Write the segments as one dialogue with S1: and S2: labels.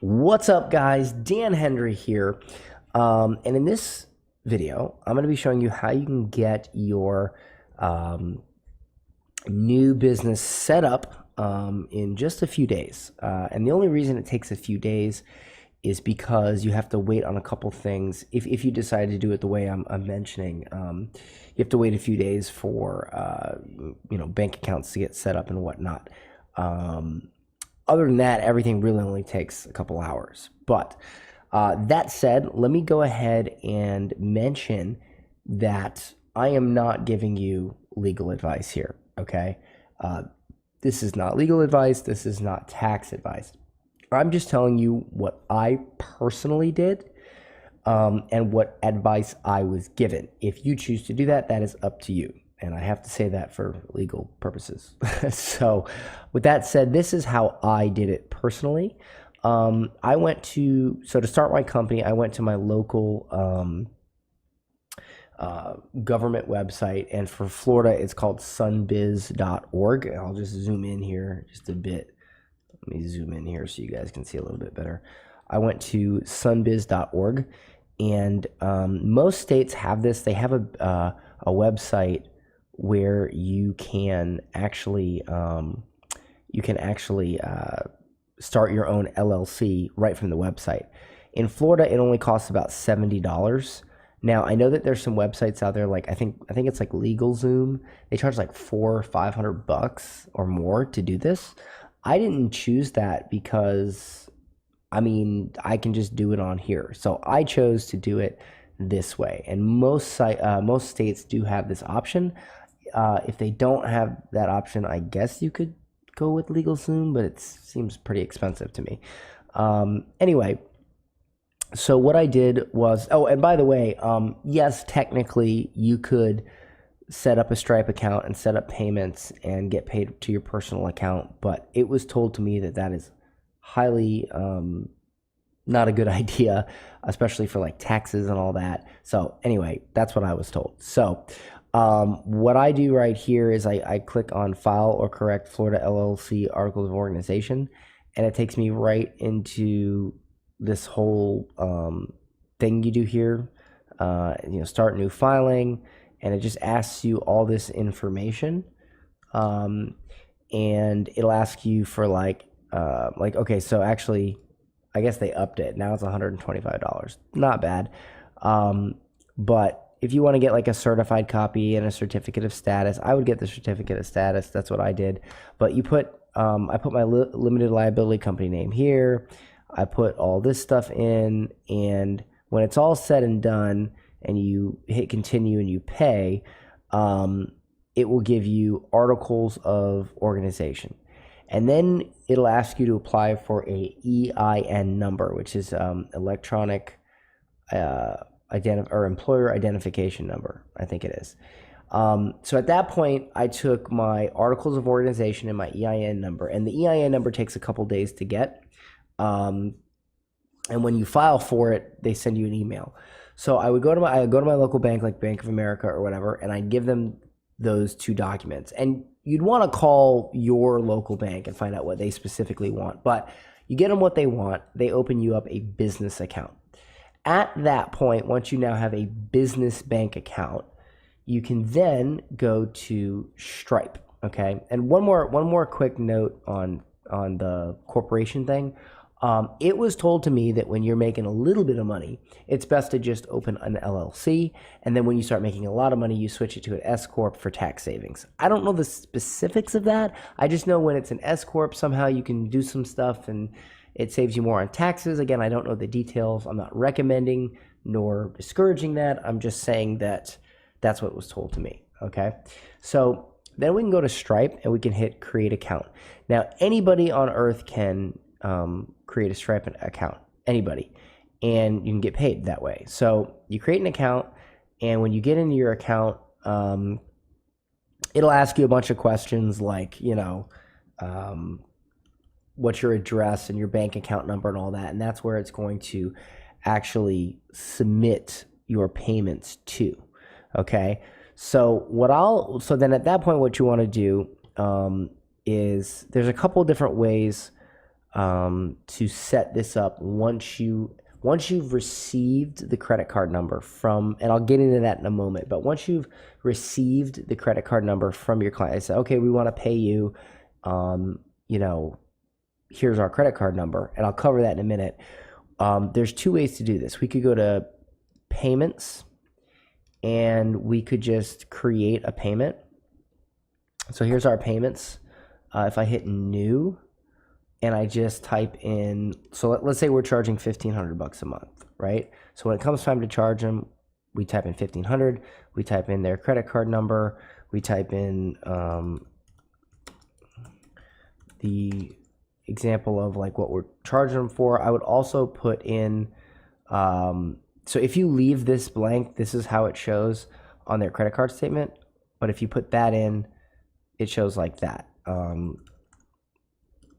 S1: What's up, guys? Dan Hendry here. And in this video, I'm going to be showing you how you can get your new business set up in just a few days. And the only reason it takes a few days is because you have to wait on a couple things. If you decide to do it the way I'm mentioning, you have to wait a few days for bank accounts to get set up and whatnot. Other than that, everything really only takes a couple hours. But that said, let me go ahead and mention that I am not giving you legal advice here, okay? This is not legal advice. This is not tax advice. I'm just telling you what I personally did and what advice I was given. If you choose to do that, that is up to you. And I have to say that for legal purposes. So with that said, this is how I did it personally. To start my company, I went to my local government website. And for Florida, it's called sunbiz.org. I'll just zoom in here just a bit. Let me zoom in here so you guys can see a little bit better. I went to sunbiz.org, and most states have this. They have a website where you can actually start your own LLC right from the website. In Florida, it only costs about $70. Now, I know that there's some websites out there, like I think it's like LegalZoom. They charge like $400 or $500 or more to do this. I didn't choose that because, I can just do it on here. So I chose to do it this way. And most states do have this option. If they don't have that option, I guess you could go with LegalZoom, but it seems pretty expensive to me. Anyway, so what I did was, and by the way, yes, technically you could set up a Stripe account and set up payments and get paid to your personal account, but it was told to me that that is highly not a good idea, especially for like taxes and all that. So anyway, that's what I was told. So what I do right here is I click on File or Correct Florida LLC Articles of Organization, and it takes me right into this whole thing you do here. Start new filing, and it just asks you all this information, and it'll ask you for okay, so actually, I guess they upped it. Now it's $125. Not bad, but if you want to get like a certified copy and a certificate of status, I would get the certificate of status. That's what I did. But you put, I put my limited liability company name here. I put all this stuff in, and when it's all said and done, and you hit continue and you pay, it will give you articles of organization. And then it'll ask you to apply for a EIN number, which is electronic employer identification number, I think it is. So at that point, I took my articles of organization and my EIN number, and the EIN number takes a couple days to get. And when you file for it, they send you an email. So I would go to my local bank, like Bank of America or whatever, and I'd give them those two documents. And you'd want to call your local bank and find out what they specifically want. But you get them what they want, they open you up a business account. At that point, once you now have a business bank account, you can then go to Stripe, okay? And one more quick note on the corporation thing. It was told to me that when you're making a little bit of money, it's best to just open an LLC, and then when you start making a lot of money, you switch it to an S Corp for tax savings. I don't know the specifics of that. I just know when it's an S Corp, somehow you can do some stuff and it saves you more on taxes. Again, I don't know the details. I'm not recommending nor discouraging that. I'm just saying that that's what was told to me, okay? So then we can go to Stripe and we can hit Create Account. Now, anybody on earth can create a Stripe account, anybody, and you can get paid that way. So you create an account, and when you get into your account, it'll ask you a bunch of questions like, what's your address and your bank account number and all that, and that's where it's going to actually submit your payments to, okay? So then at that point, what you want to do is there's a couple of different ways to set this up once you've received the credit card number from, and I'll get into that in a moment, but once you've received the credit card number from your client, I say, okay, we want to pay you, here's our credit card number, and I'll cover that in a minute. There's two ways to do this. We could go to payments and we could just create a payment. So here's our payments. If I hit new and I just type in, so let's say we're charging $1,500 a month, right? So when it comes time to charge them, we type in 1,500, we type in their credit card number, we type in the example of like what we're charging them for. I would also put in, so if you leave this blank, this is how it shows on their credit card statement. But if you put that in, it shows like that.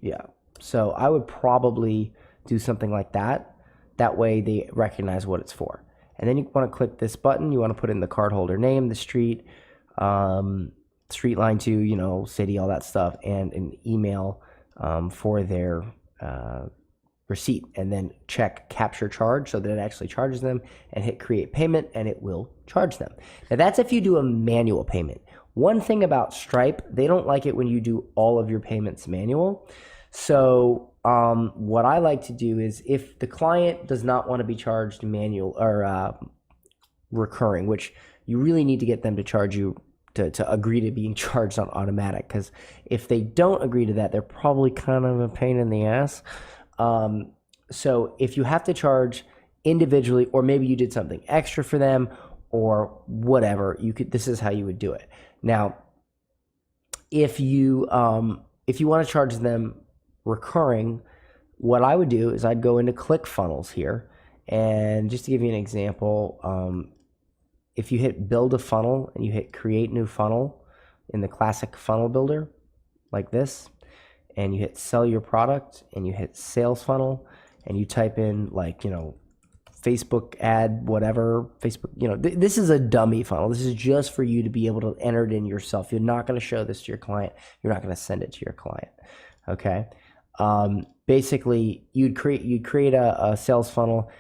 S1: Yeah. So I would probably do something like that. That way they recognize what it's for. And then you want to click this button. You want to put in the cardholder name, the street, street line 2, city, all that stuff, and an email for their receipt, and then check capture charge so that it actually charges them, and hit create payment and it will charge them. Now that's if you do a manual payment. One thing about Stripe, they don't like it when you do all of your payments manual. So what I like to do is, if the client does not want to be charged manual or recurring, which you really need to get them to charge you to agree to being charged on automatic, because if they don't agree to that, they're probably kind of a pain in the ass. So if you have to charge individually, or maybe you did something extra for them or whatever, this is how you would do it. Now, if you want to charge them recurring, what I would do is I'd go into ClickFunnels here, and just to give you an example, if you hit build a funnel and you hit create new funnel in the classic funnel builder like this, and you hit sell your product and you hit sales funnel, and you type in like, Facebook ad, whatever, Facebook, this is a dummy funnel. This is just for you to be able to enter it in yourself. You're not going to show this to your client. You're not going to send it to your client. Okay. Basically you'd create a sales funnel.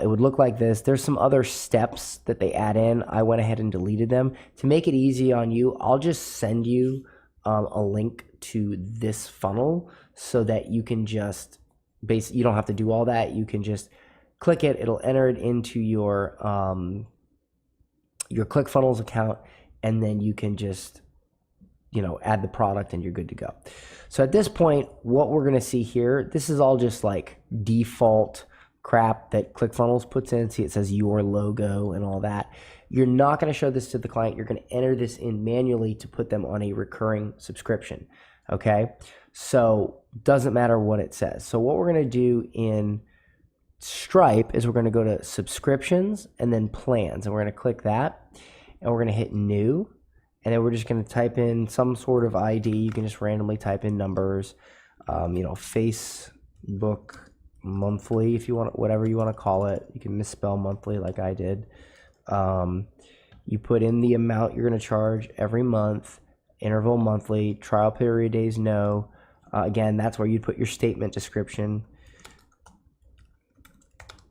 S1: It would look like this. There's some other steps that they add in. I went ahead and deleted them. To make it easy on you, I'll just send you a link to this funnel so that you can just you don't have to do all that. You can just click it. It'll enter it into your ClickFunnels account, and then you can just add the product and you're good to go. So at this point, what we're going to see here, this is all just like default crap that ClickFunnels puts in. See, it says your logo and all that. You're not going to show this to the client. You're going to enter this in manually to put them on a recurring subscription. Okay. So doesn't matter what it says. So what we're going to do in Stripe is we're going to go to subscriptions and then plans, and we're going to click that, and we're going to hit new, and then we're just going to type in some sort of ID. You can just randomly type in numbers, Facebook monthly, if you want, whatever you want to call it. You can misspell monthly like I did. You put in the amount you're going to charge every month, interval monthly, trial period days no. Again, that's where you'd put your statement description.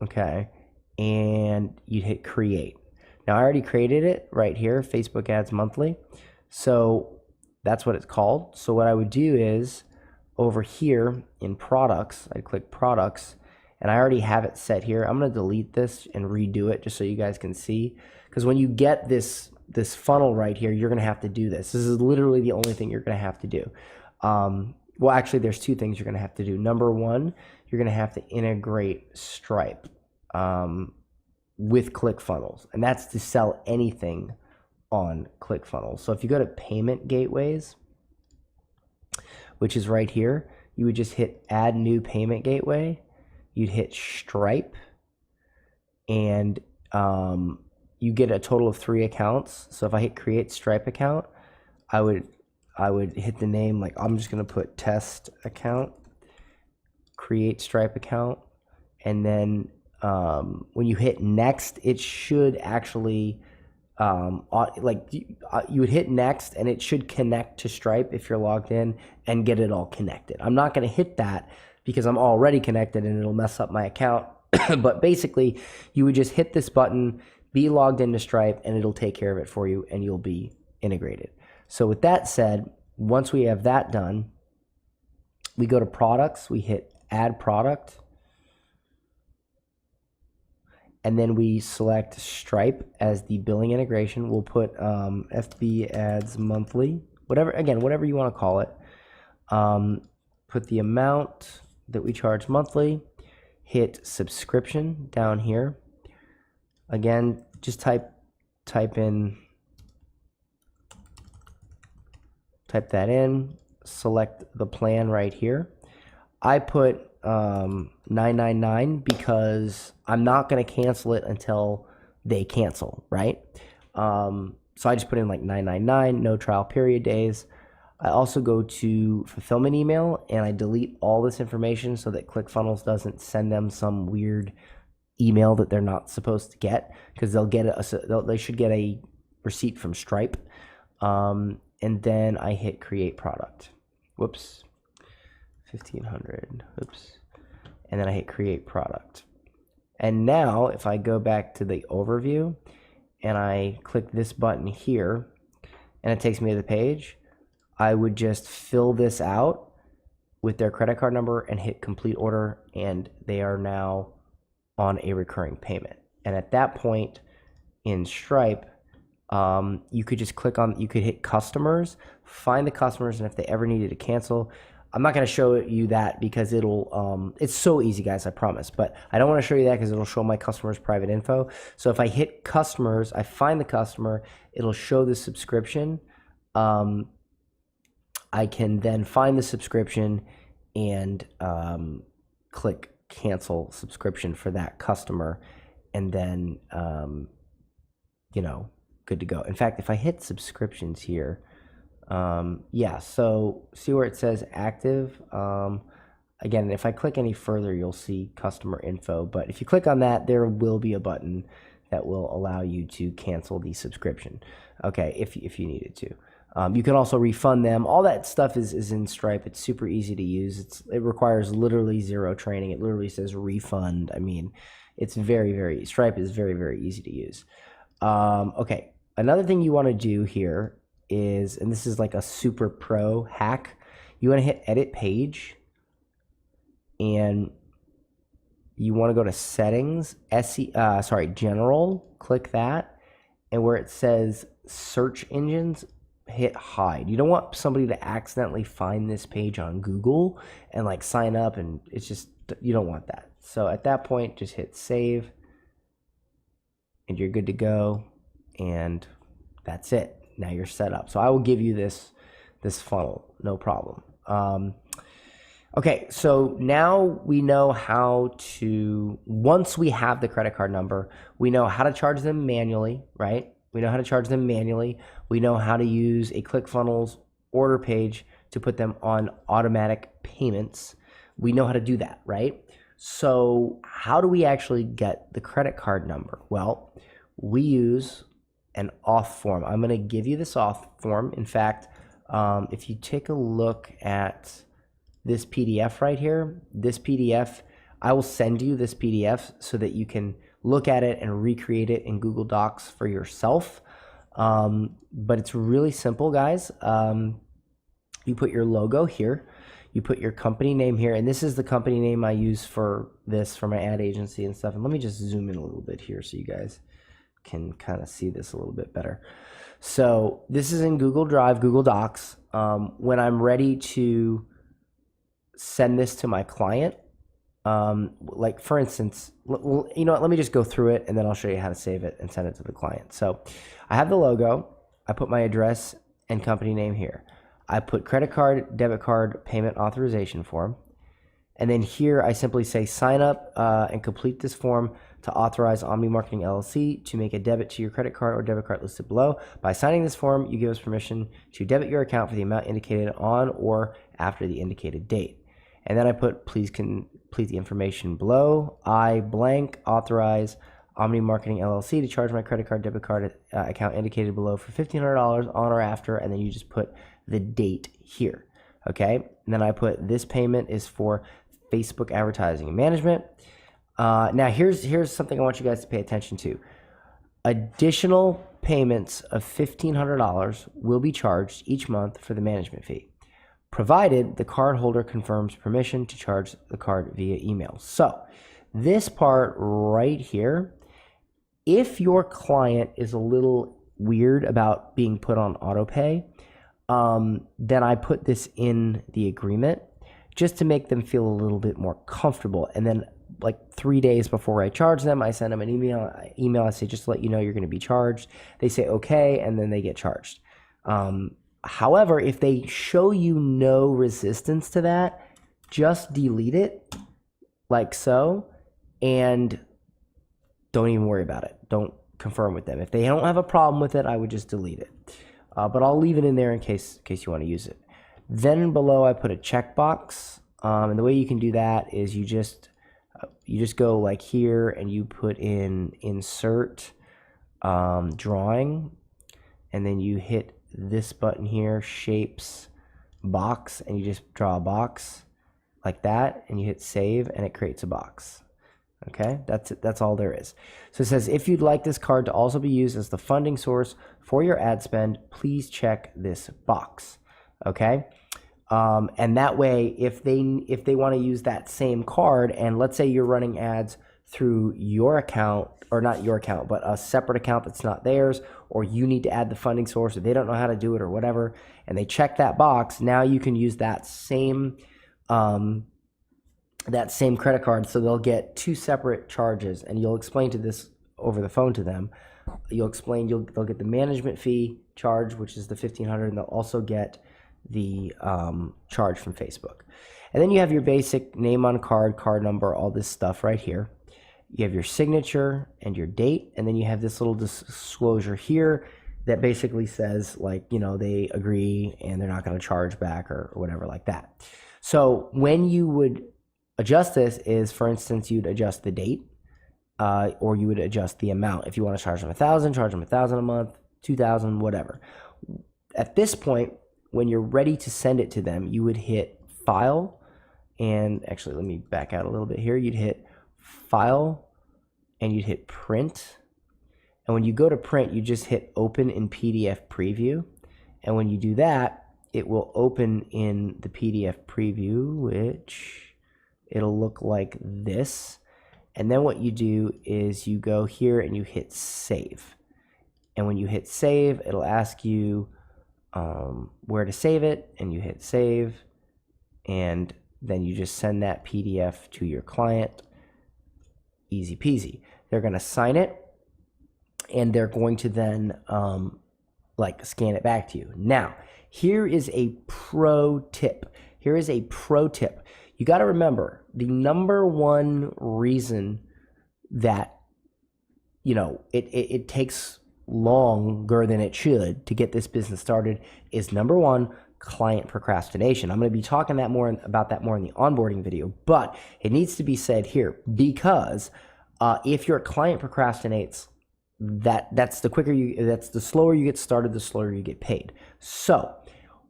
S1: Okay, and you'd hit create. Now I already created it right here, Facebook ads monthly. So that's what it's called. So what I would do is over here in products, I'd click products, and I already have it set here. I'm going to delete this and redo it just so you guys can see, because when you get this funnel right here, you're going to have to do this. This is literally the only thing you're going to have to do. Well, actually, there's two things you're going to have to do. Number one, you're going to have to integrate Stripe with ClickFunnels, and that's to sell anything on ClickFunnels. So if you go to payment gateways, which is right here, you would just hit add new payment gateway. You'd hit Stripe, and you get a total of 3 accounts. So if I hit create Stripe account, I would hit the name, like I'm just going to put test account, create Stripe account, and then when you hit next, it should actually you would hit next and it should connect to Stripe if you're logged in and get it all connected. I'm not going to hit that because I'm already connected and it'll mess up my account. But basically, you would just hit this button, be logged into Stripe, and it'll take care of it for you, and you'll be integrated. So with that said, once we have that done, we go to products, we hit add product, and then we select Stripe as the billing integration. We'll put FB ads monthly, whatever you want to call it. Put the amount that we charge monthly, hit subscription down here. Again, just type that in, select the plan right here. I put $9.99 because I'm not going to cancel it until they cancel, right? So I just put in like $9.99, no trial period days. I also go to fulfillment email and I delete all this information so that ClickFunnels doesn't send them some weird email that they're not supposed to get, because they should get a receipt from Stripe. And then I hit create product. Whoops. 1500. Oops. And then I hit create product. And now if I go back to the overview and I click this button here and it takes me to the page, I would just fill this out with their credit card number and hit complete order, and they are now on a recurring payment. And at that point in Stripe, you could just you could hit customers, find the customers, and if they ever needed to cancel, I'm not going to show you that because it's so easy, guys, I promise. But I don't want to show you that because it'll show my customers' private info. So if I hit customers, I find the customer, it'll show the subscription. I can then find the subscription and click cancel subscription for that customer, and then good to go. In fact, if I hit subscriptions here, so see where it says active. Again, if I click any further, you'll see customer info, but if you click on that, there will be a button that will allow you to cancel the subscription, okay, if you needed to. You can also refund them. All that stuff is in Stripe. It's super easy to use. It requires literally zero training. It literally says refund. I mean, it's Stripe is very, very easy to use. Okay, another thing you want to do here is, and this is like a super pro hack, you want to hit edit page, and you want to go to settings, general, click that, and where it says search engines, hit hide. You don't want somebody to accidentally find this page on Google and like sign up, and it's just, you don't want that. So at that point, just hit save and you're good to go, and that's it. Now you're set up. So I will give you this funnel, no problem. Okay, so now we know how to, once we have the credit card number, we know how to charge them manually, right? We know how to charge them manually. We know how to use a ClickFunnels order page to put them on automatic payments. We know how to do that, right? So how do we actually get the credit card number? Well, we use an auth form. I'm going to give you this auth form. In fact, if you take a look at this PDF right here, this PDF, I will send you this PDF so that you can look at it and recreate it in Google Docs for yourself. But it's really simple, guys. You put your logo here, you put your company name here, and this is the company name I use for my ad agency and stuff. And let me just zoom in a little bit here so you guys can kind of see this a little bit better. So this is in Google Drive, Google Docs. When I'm ready to send this to my client, like for instance, you know what, let me just go through it and then I'll show you how to save it and send it to the client. So I have the logo, I put my address and company name here. I put credit card, debit card, payment authorization form. And then here I simply say sign up and complete this form to authorize Omni Marketing LLC to make a debit to your credit card or debit card listed below. By signing this form, you give us permission to debit your account for the amount indicated on or after the indicated date. And then I put please complete the information below. I blank authorize Omni Marketing LLC to charge my credit card, debit card account indicated below for $1,500 on or after, and then you just put the date here, okay? And then I put this payment is for Facebook advertising and management. Now here's something I want you guys to pay attention to. Additional payments of $1,500 will be charged each month for the management fee, provided the cardholder confirms permission to charge the card via email. So this part right here, if your client is a little weird about being put on auto pay, then I put this in the agreement just to make them feel a little bit more comfortable. And then like 3 days before I charge them, I send them an email. I say, just to let you know you're going to be charged. They say, okay, and then they get charged. However, if they show you no resistance to that, just delete it like so, and don't even worry about it. Don't confirm with them. If they don't have a problem with it, I would just delete it. But I'll leave it in there in case you want to use it. Then below I put a checkbox, and the way you can do that is you just go like here and you put in insert drawing, and then you hit this button here, shapes box, and you just draw a box like that, and you hit save, and it creates a box. Okay, that's it. That's all there is. So it says, if you'd like this card to also be used as the funding source for your ad spend, please check this box. Okay, and that way, if they want to use that same card, and let's say you're running ads through your account, or not your account, but a separate account that's not theirs, or you need to add the funding source, or they don't know how to do it, or whatever, and they check that box, now you can use that same credit card, so they'll get two separate charges, and you'll explain to this over the phone to them. They'll get the management fee charge, which is the $1,500, and they'll also get the charge from Facebook. And then you have your basic name on card, card number, all this stuff right here. You have your signature and your date, and then you have this little disclosure here that basically says, like, you know, they agree and they're not going to charge back or whatever like that. So when you would adjust this is, for instance, you'd adjust the date, or you would adjust the amount. If you want to charge them $1,000, charge them $1,000 a month, $2,000, whatever. At this point, when you're ready to send it to them, you would hit File, and actually, let me back out a little bit here. You'd hit File, and you'd hit Print. And when you go to print, you just hit Open in PDF Preview. And when you do that, it will open in the PDF Preview, which it'll look like this. And then what you do is you go here and you hit Save. And when you hit Save, it'll ask you where to save it, and you hit Save, and then you just send that PDF to your client. Easy peasy. They're going to sign it, and they're going to then like scan it back to you. Now, here is a pro tip. You got to remember, the number one reason that, you know, it takes longer than it should to get this business started is, number one, client procrastination. I'm going to be talking about that more in the onboarding video, but it needs to be said here, because if your client procrastinates, that's the slower you get started, the slower you get paid. So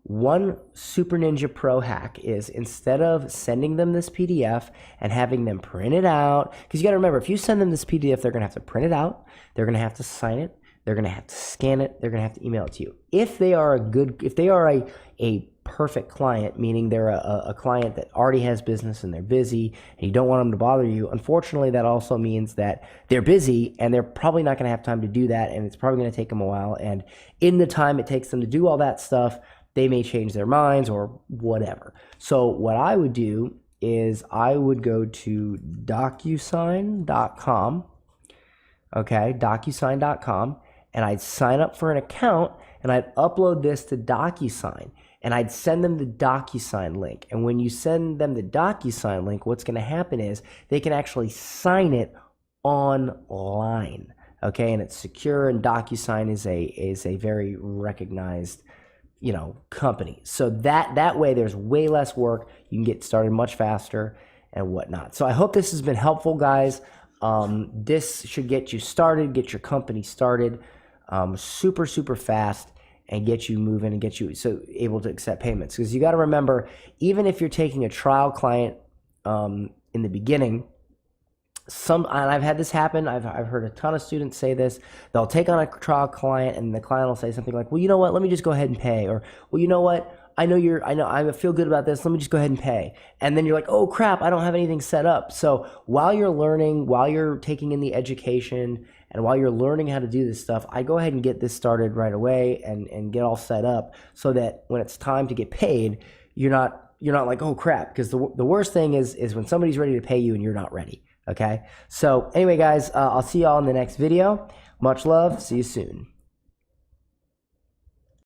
S1: one Super Ninja Pro hack is, instead of sending them this PDF and having them print it out, because you got to remember, if you send them this PDF, they're going to have to print it out, they're going to have to sign it, they're going to have to scan it, they're going to have to email it to you. If they are a perfect client, meaning they're a client that already has business and they're busy and you don't want them to bother you, unfortunately that also means that they're busy and they're probably not going to have time to do that, and it's probably going to take them a while, and in the time it takes them to do all that stuff, they may change their minds or whatever. So what I would do is I would go to DocuSign.com, okay, DocuSign.com, and I'd sign up for an account, and I'd upload this to DocuSign, and I'd send them the DocuSign link. And when you send them the DocuSign link, what's going to happen is they can actually sign it online, okay? And it's secure, and DocuSign is a very recognized, you know, company. So that way there's way less work. You can get started much faster and whatnot. So I hope this has been helpful, guys. This should get you started, get your company started super, super fast, and get you moving and get you able to accept payments. Because you got to remember, even if you're taking a trial client in the beginning, and I've had this happen. I've heard a ton of students say this. They'll take on a trial client, and the client will say something like, "Well, you know what? Let me just go ahead and pay," or, "Well, you know what? I feel good about this. Let me just go ahead and pay." And then you're like, "Oh crap, I don't have anything set up." So while you're learning, while you're taking in the education, and while you're learning how to do this stuff, I go ahead and get this started right away and get all set up so that when it's time to get paid, you're not like, "Oh crap," because the worst thing is when somebody's ready to pay you and you're not ready. Okay. So anyway, guys, I'll see y'all in the next video. Much love. See you soon.